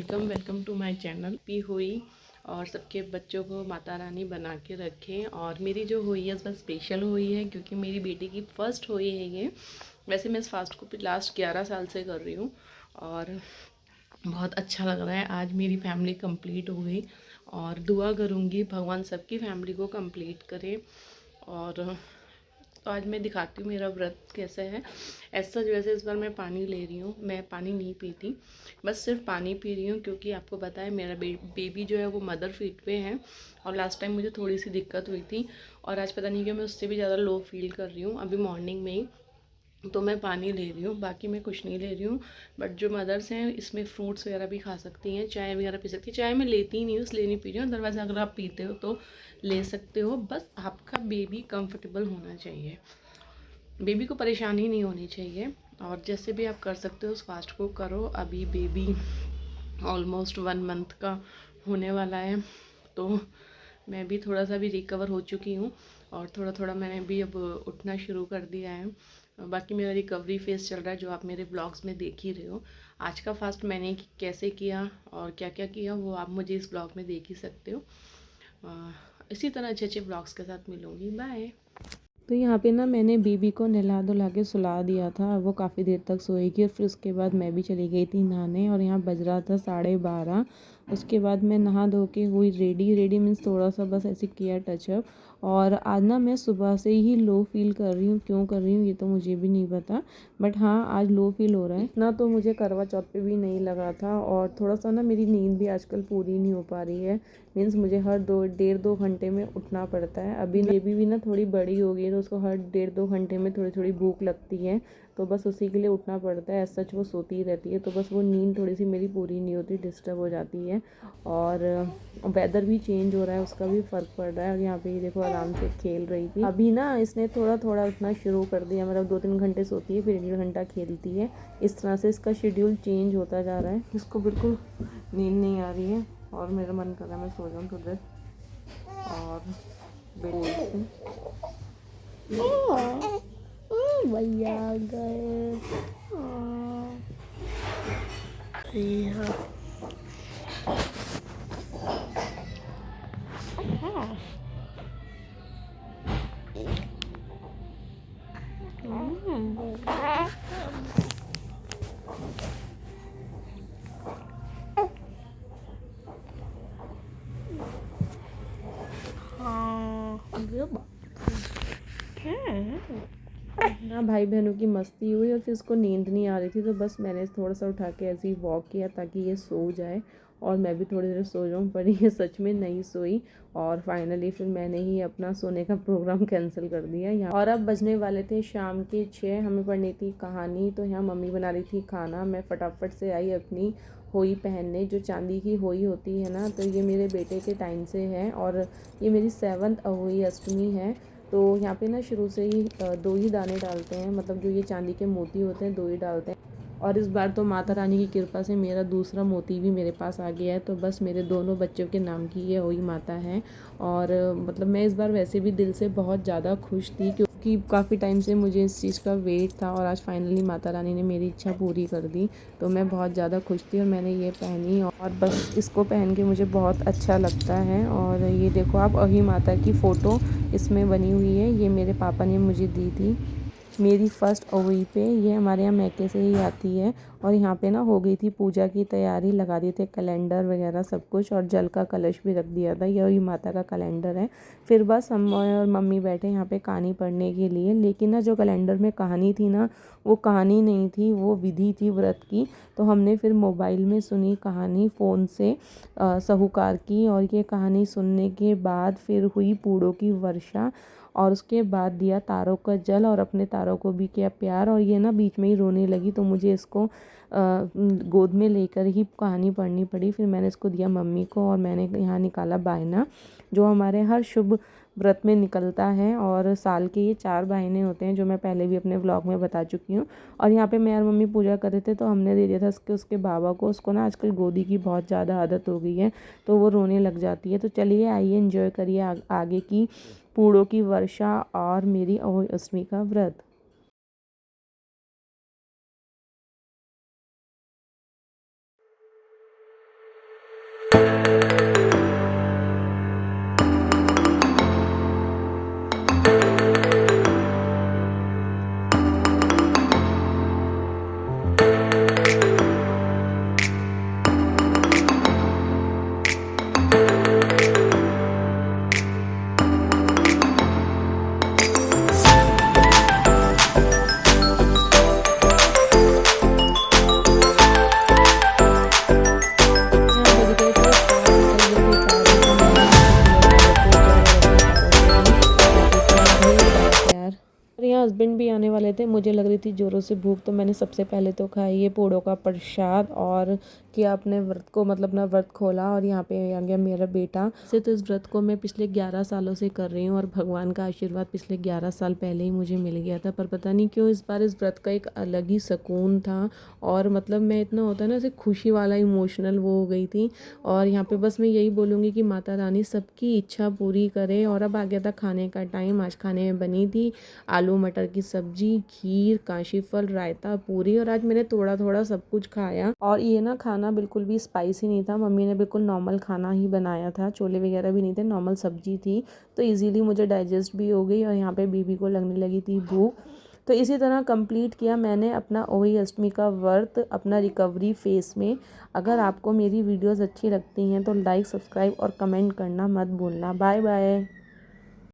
Welcome to my channel. पी हुई और सबके बच्चों को माता रानी बना के रखे। और मेरी जो हुई है इस बार स्पेशल हुई है क्योंकि मेरी बेटी की फ़र्स्ट हुई है ये। वैसे मैं इस फास्ट को लास्ट 11 साल से कर रही हूँ और बहुत अच्छा लग रहा है। आज मेरी फैमिली कंप्लीट हो गई और दुआ करूँगी भगवान सबकी फैमिली को कंप्लीट करे। और तो आज मैं दिखाती हूँ मेरा व्रत कैसे है। ऐसा वैसे इस बार मैं पानी ले रही हूँ, मैं पानी नहीं पीती, बस सिर्फ पानी पी रही हूँ क्योंकि आपको पता है मेरा बेबी जो है वो मदर फीड पे है और लास्ट टाइम मुझे थोड़ी सी दिक्कत हुई थी और आज पता नहीं क्यों मैं उससे भी ज़्यादा लो फील कर रही हूँ अभी मॉर्निंग में ही। तो मैं पानी ले रही हूँ, बाकी मैं कुछ नहीं ले रही हूँ। बट जो मदर्स हैं इसमें फ्रूट्स वगैरह भी खा सकती हैं, चाय वगैरह पी सकती हैं। चाय मैं लेती ही नहीं हूँ इसलिए नहीं पी रही हूँ, अदरवाइज़ अगर आप पीते हो तो ले सकते हो। बस आपका बेबी कंफर्टेबल होना चाहिए, बेबी को परेशानी नहीं होनी चाहिए। और जैसे भी आप कर सकते हो उस फास्ट को करो। अभी बेबी ऑलमोस्ट 1 मंथ का होने वाला है तो मैं भी थोड़ा सा भी रिकवर हो चुकी हूँ और थोड़ा थोड़ा मैंने भी अब उठना शुरू कर दिया है। बाकी मेरा रिकवरी फेज़ चल रहा है जो आप मेरे ब्लॉग्स में देख ही रहे हो। आज का फास्ट मैंने कैसे किया और क्या क्या किया वो आप मुझे इस ब्लॉग में देख ही सकते हो। इसी तरह अच्छे अच्छे ब्लॉग्स के साथ मिलूँगी। बाय। तो यहाँ पे ना मैंने बेबी को नहला धुला के सुला दिया था, वो काफ़ी देर तक सोएगी और फिर उसके बाद मैं भी चली गई थी नहाने और यहाँ बज रहा था 12:30। उसके बाद मैं नहा धो के हुई रेडी मीन्स थोड़ा सा बस ऐसे किया टचअप। और आज ना मैं सुबह से ही लो फील कर रही हूँ, क्यों कर रही हूँ ये तो मुझे भी नहीं पता, बट हाँ आज लो फील हो रहा है। इतना तो मुझे करवा चौथ पे भी नहीं लगा था और थोड़ा सा ना मेरी नींद भी आजकल पूरी नहीं हो पा रही है। मीन्स मुझे हर 1.5-2 घंटे में उठना पड़ता है। अभी बेबी भी ना थोड़ी बड़ी हो गई है तो उसको हर 1.5-2 घंटे में थोड़ी थोड़ी भूख लगती है, तो बस उसी के लिए उठना पड़ता है। सच वो सोती ही रहती है तो बस वो नींद थोड़ी सी मेरी पूरी नहीं होती, डिस्टर्ब हो जाती है। और वेदर भी चेंज हो रहा है उसका भी फ़र्क पड़ रहा है। और यहाँ पे ये देखो आराम से खेल रही थी। अभी ना इसने थोड़ा थोड़ा उठना शुरू कर दिया, मतलब 2-3 घंटे सोती है फिर 1 घंटा खेलती है। इस तरह से इसका शेड्यूल चेंज होता जा रहा है। इसको बिल्कुल नींद नहीं आ रही है और मेरा मन कर रहा है मैं सो जाऊँ थोड़ी देर और भैया आ गए। ना भाई बहनों की मस्ती हुई और फिर उसको नींद नहीं आ रही थी तो बस मैंने थोड़ा सा उठा के ऐसे ही वॉक किया ताकि ये सो जाए और मैं भी थोड़ी देर सो जाऊँ, पर ये सच में नहीं सोई। और फाइनली फिर मैंने ही अपना सोने का प्रोग्राम कैंसिल कर दिया यहाँ। और अब बजने वाले थे शाम के 6, हमें पढ़नी थी कहानी, तो यहाँ मम्मी बना रही थी खाना। मैं फटाफट से आई अपनी होई पहनने, जो चांदी की होई होती है ना, तो ये मेरे बेटे के टाइम से है और ये मेरी 7th अहोई अष्टमी है। तो यहाँ पे ना शुरू से ही 2 ही दाने डालते हैं, मतलब जो ये चांदी के मोती होते हैं 2 ही डालते हैं। और इस बार तो माता रानी की कृपा से मेरा दूसरा मोती भी मेरे पास आ गया है, तो बस मेरे दोनों बच्चों के नाम की ये होई माता है। और मतलब मैं इस बार वैसे भी दिल से बहुत ज़्यादा खुश थी क्योंकि काफ़ी टाइम से मुझे इस चीज़ का वेट था और आज फाइनली माता रानी ने मेरी इच्छा पूरी कर दी। तो मैं बहुत ज़्यादा खुश थी और मैंने ये पहनी और बस इसको पहन के मुझे बहुत अच्छा लगता है। और ये देखो आप अही माता की फ़ोटो इसमें बनी हुई है, ये मेरे पापा ने मुझे दी थी मेरी फ़र्स्ट अहोई पे। ये हमारे यहाँ मैके से ही आती है। और यहाँ पे ना हो गई थी पूजा की तैयारी, लगा दिए थे कैलेंडर वगैरह सब कुछ और जल का कलश भी रख दिया था। यही माता का कैलेंडर है। फिर बस हम और मम्मी बैठे यहाँ पे कहानी पढ़ने के लिए, लेकिन ना जो कैलेंडर में कहानी थी ना वो कहानी नहीं थी, वो विधि थी व्रत की। तो हमने फिर मोबाइल में सुनी कहानी फ़ोन से साहूकार की, और ये कहानी सुनने के बाद फिर हुई पूड़ों की वर्षा और उसके बाद दिया तारों का जल और अपने तारों को भी किया प्यार। और ये ना बीच में ही रोने लगी तो मुझे इसको गोद में लेकर ही कहानी पढ़नी पड़ी। फिर मैंने इसको दिया मम्मी को और मैंने यहाँ निकाला बायना, जो हमारे हर शुभ व्रत में निकलता है। और साल के ये 4 बायने होते हैं जो मैं पहले भी अपने व्लॉग में बता चुकी हूँ। और यहाँ पे मैं और मम्मी पूजा कर रहे थे तो हमने दे दिया था उसके बाबा को। उसको ना आजकल गोदी की बहुत ज़्यादा आदत हो गई है तो वो रोने लग जाती है। तो चलिए आइए एंजॉय करिए आगे की पूड़ों की वर्षा और मेरी अहोई अष्टमी का व्रत। मुझे लग रही थी ज़ोरों से भूख, तो मैंने सबसे पहले तो खाया ये पोड़ों का प्रसाद और किया अपने व्रत को, मतलब अपना व्रत खोला। और यहाँ पे आ गया मेरा बेटा। से तो इस व्रत को मैं पिछले 11 सालों से कर रही हूँ और भगवान का आशीर्वाद पिछले 11 साल पहले ही मुझे मिल गया था, पर पता नहीं क्यों इस बार इस व्रत का एक अलग ही सुकून था। और मतलब मैं इतना होता है ना ऐसे खुशी वाला इमोशनल वो हो गई थी। और यहाँ पे बस मैं यही बोलूँगी कि माता रानी सबकी इच्छा पूरी करे। और अब आ गया था खाने का टाइम। आज खाने में बनी थी आलू मटर की सब्जी, खीर, काशी फल, रायता, पूरी। और आज मैंने थोड़ा थोड़ा सब कुछ खाया। और ये ना खाना बिल्कुल भी स्पाइसी नहीं था, मम्मी ने बिल्कुल नॉर्मल खाना ही बनाया था, छोले वगैरह भी नहीं थे, नॉर्मल सब्जी थी, तो इजीली मुझे डाइजेस्ट भी हो गई। और यहाँ पे बीबी को लगने लगी थी भूख। तो इसी तरह कंप्लीट किया मैंने अपना ओही अष्टमी का व्रत अपना रिकवरी फेस में। अगर आपको मेरी वीडियोस अच्छी लगती हैं तो लाइक, सब्सक्राइब और कमेंट करना मत भूलना। Bye bye.